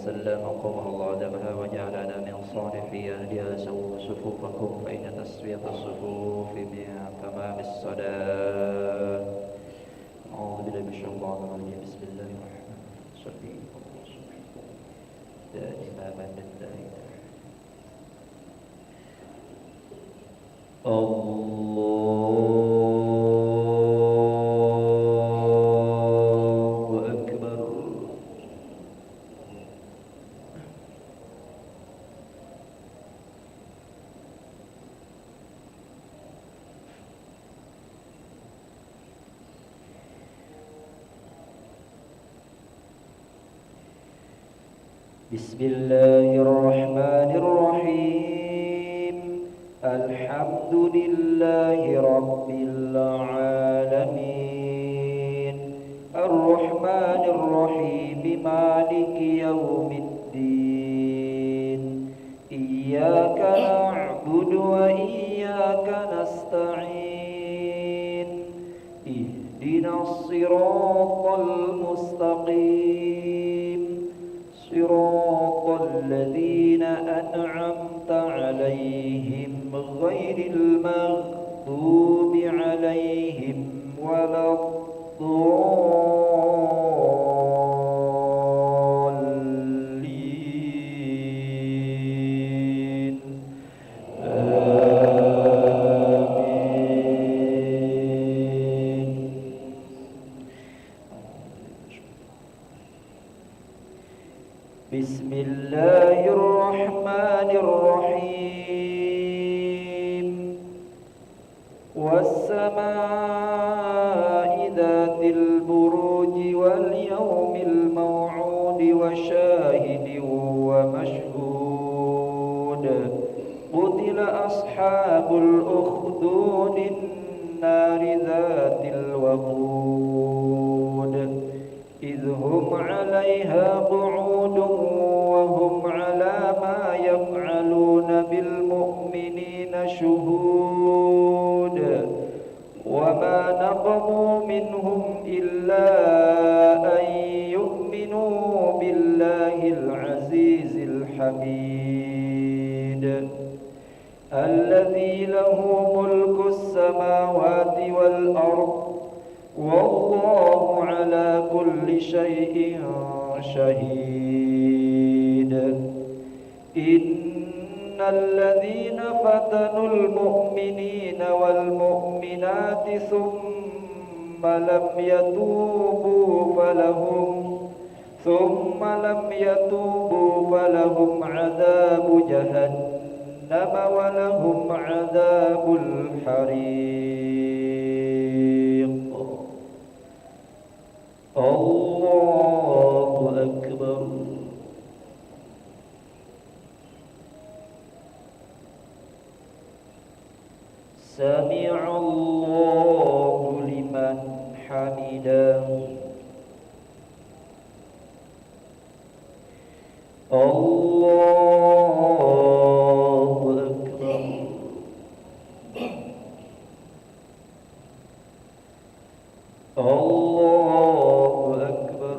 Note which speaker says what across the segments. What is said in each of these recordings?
Speaker 1: وسلم قوم الله أدبها وجعلنا من صالح أهلها سووا صفوفكم فإن تسوية الصفوف من تمام الصلاة. أعوذ بالله من الشيطان الرجيم. بسم الله الرحمن الرحيم. صلي دائما بالله. الله أكبر. بسم الله الرحمن الرحيم. الحمد لله رب العالمين الرحمن الرحيم مالك يوم الدين إياك نعبد وإياك نستعين اهدنا الصراط المستقيم صراط الذين أنعمت عليهم غير المغضوب عليهم ولا الضالين آمين. بسم الله الرحمن الرحيم. والسماء ذات البروج واليوم الموعود وشاهد ومشهود قتل أصحاب الأخدود النار ذات الوقود إذ هم عليها قعود وهم على ما يفعلون بالمؤمنين شهود وما نقموا منهم إلا أن يؤمنوا بالله العزيز الحميد الذي له ملك السماوات والأرض والله على كل شيء شهيد. إن الذين فتنوا المؤمنين والمؤمنات ثم لم يتوبوا فلهم عذاب جهنم ولهم عذاب الحريق. الله أكبر. سمع الله لمن حمده. الله أكبر. الله أكبر.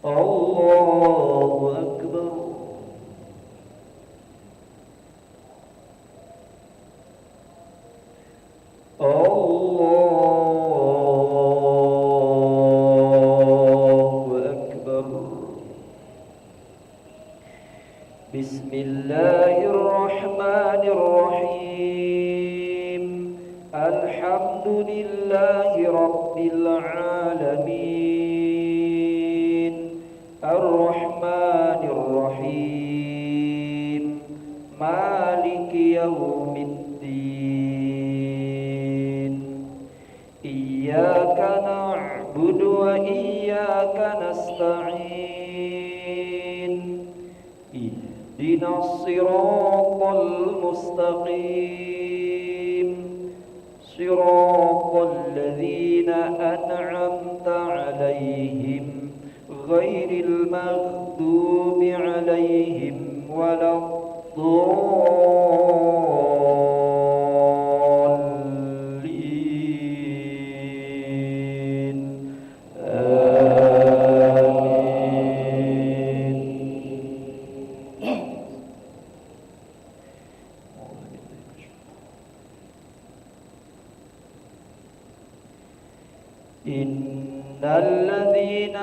Speaker 1: الله أكبر. الله أكبر. بسم الله الرحمن الرحيم. الحمد لله رب العالمين الرحمن الرحيم مالك يوم الدين إياك نعبد وإياك نستعين اهدنا الصراط المستقيم صراط الذين أنعمت عليهم غير المغضوب عليهم ولا الضالين الذين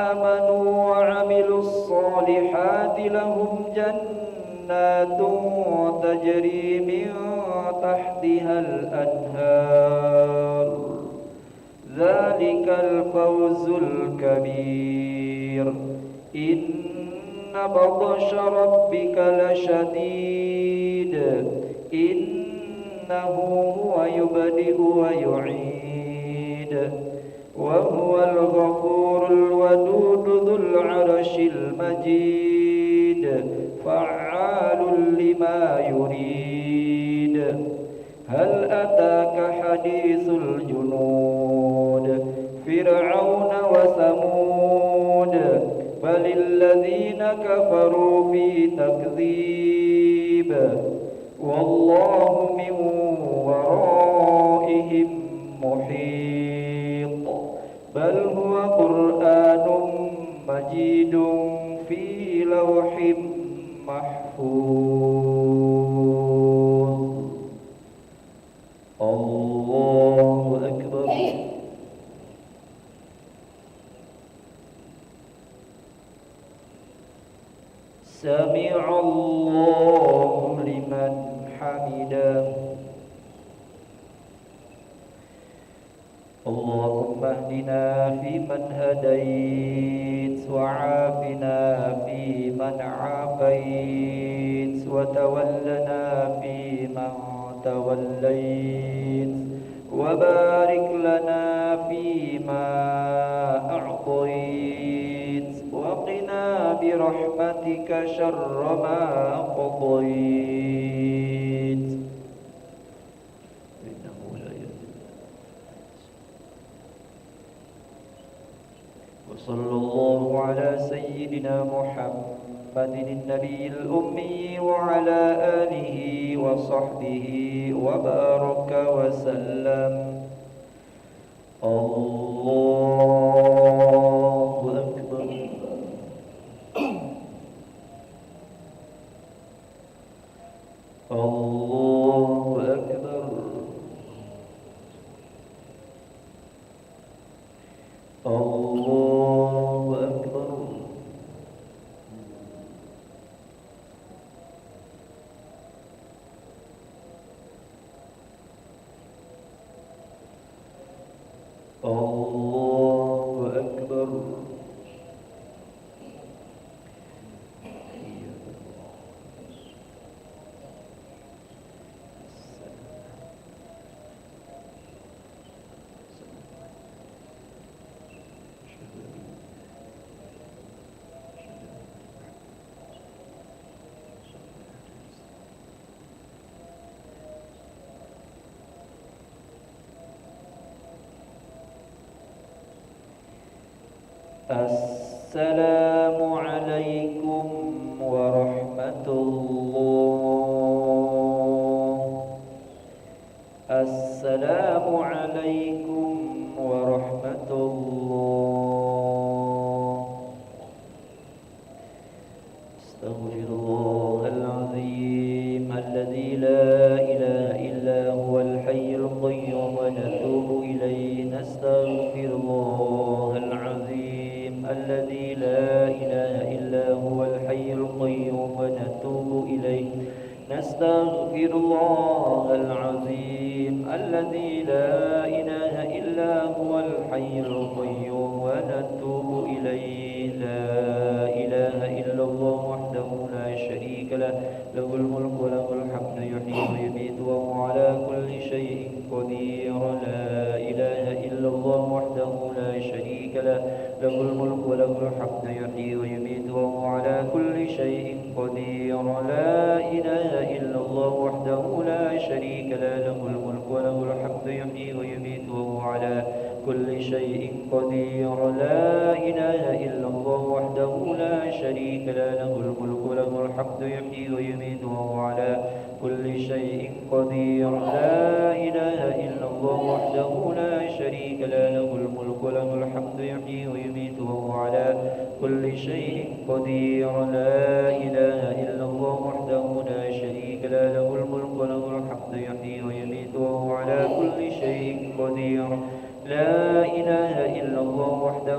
Speaker 1: آمنوا وعملوا الصالحات لهم جنات تجري من تحتها الأنهار ذلك الفوز الكبير إن بطش ربك لشديد إنه هو يبدئ ويعيد وهو الغفور الودود ذو العرش المجيد فعال لما يريد هل أتاك حديث الجنود فرعون وثمود بل الذين كفروا في تكذيب والله من ورائهم محيط بل هو قرآن مجيد في لوح محفوظ الله أكبر سمع الله لمن حمده اللهم اهدنا فيمن هديت وعافنا فيمن عافيت وتولنا فيمن توليت وبارك لنا فيما أعطيت وقنا برحمتك شر ما قضيت إنه لا يهدي وصلى الله على سيدنا محمد النبي الأمي وعلى آله وصحبه وبارك وسلم الله أكبر الله أكبر الله أكبر الله أكبر السلام عليكم ورحمة الله السلام عليكم ورحمة الله استغفر الله العظيم الذي لا إله إلا هو الحي القيوم ونتوب إليه نستغفر الله العظيم الذي لا إله إلا هو الحي القيوم ونتوب إليه نستغفر الله العظيم الذي لا إله إلا هو الحي القيوم ونتوب إليه لا إله إلا الله وحده لا شريك له له الملك وله الحمد يحيي ويميت وهو على كل شيء قدير لا إله إلا الله وحده لا شريك له له الملك وله الحمد يحيي ويميت وهو على كل شيء قدير لا إله إلا الله وحده لا شريك له له الملك وله الحمد يحيي ويميت وهو على كل شيء قدير لا إله إلا الله وحده لا شريك له له الملك وله الحمد يحيي ويميت وهو على كل شيء قدير لا إله إلا الله وحده لا شريك له له الملك وله الحمد يحيي ويميت وهو على كل شيء قدير لا إله إلا الله وحده لا شريك له له الملك وله الحمد يحيي ويميت وهو على كل شيء قدير لا إله إلا الله وحده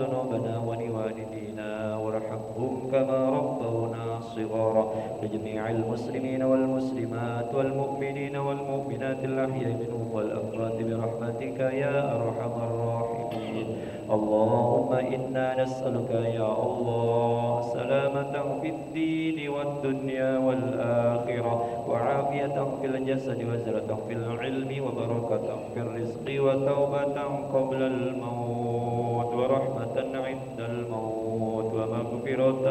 Speaker 1: ذنوبنا ولوالدينا وارحمهم كما ربونا صغارا. لجميع المسلمين والمسلمات والمؤمنين والمؤمنات الأحياء منهم والأموات برحمتك يا أرحم الراحمين. اللهم إنا نسألك يا الله سلامة في الدين والدنيا والآخرة، وعافية في الجسد وزرة في العلم وبركة في الرزق وتوبة قبل الموت ورحمة عند الموت ومغفرة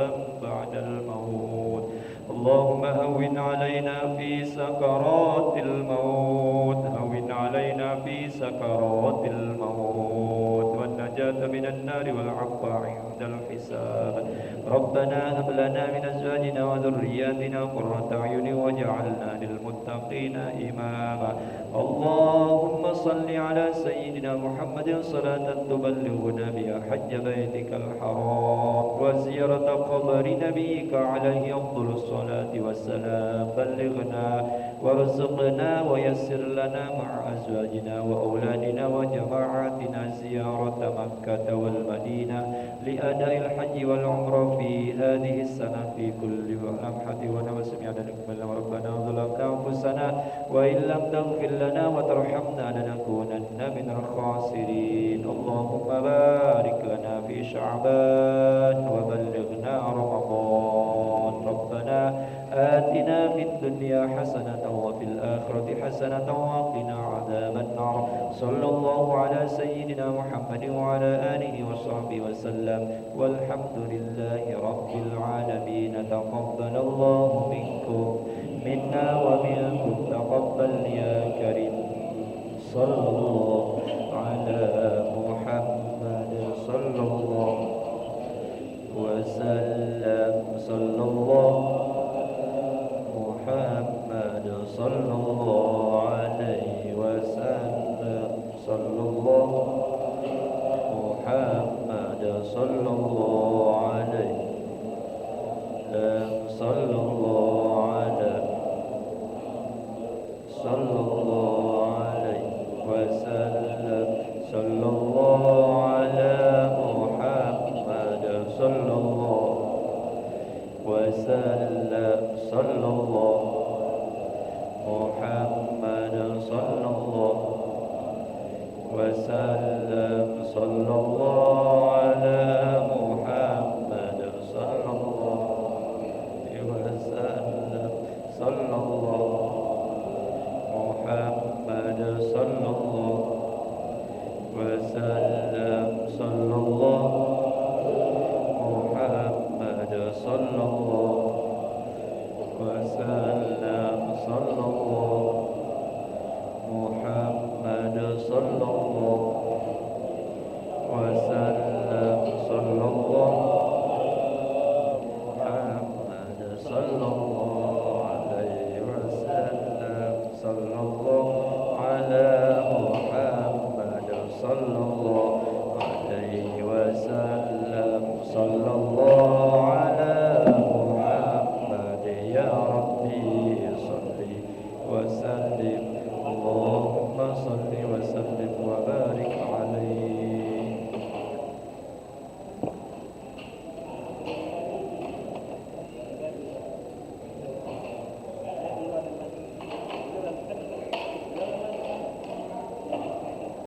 Speaker 1: بعد الموت. اللهم هون علينا في سكرات الموت، هون علينا في سكرات الموت والنجاة من النار والعفو عند الحساب. ربنا هب لنا من أزواجنا وذرياتنا قرة أعين واجعلنا للمتقين إماما. اللهم صل على سيدنا محمد صلاة تبلغنا بها حج بيتك الحرام وزيارة قبر نبيك عليه أفضل الصلاة والسلام. بلغنا وارزقنا ويسر لنا مع أزواجنا وأولادنا وجماعاتنا زيارة مكة والمدينة لأداء الحج والعمرة في هذه السنة في كل لمحة ونفس من ربنا ظلمنا أنفسنا وإن لم تغفر لنا وترحمنا لنكونن من الخاسرين. اللهم بارك لنا في شعبان وبلغنا رمضان. ربنا آتنا في الدنيا حسنة وفي الآخرة حسنة وقنا عذاب النار. صلى الله على سيدنا محمد وعلى آله وصحبه وسلم والحمد لله رب العالمين. تقبل الله منكم منا ومنكم تقبل يا كريم. صلى الله على محمد صلى الله وسلم. صلى الله محمد صلى الله عليه وسلم. صلى الله محمد صلى الله عليه صلى الله على صلى الله عليه وسلم. صلى الله على محمد صلى الله وسلم. صلى الله محمد صلى الله وسلم. صلى الله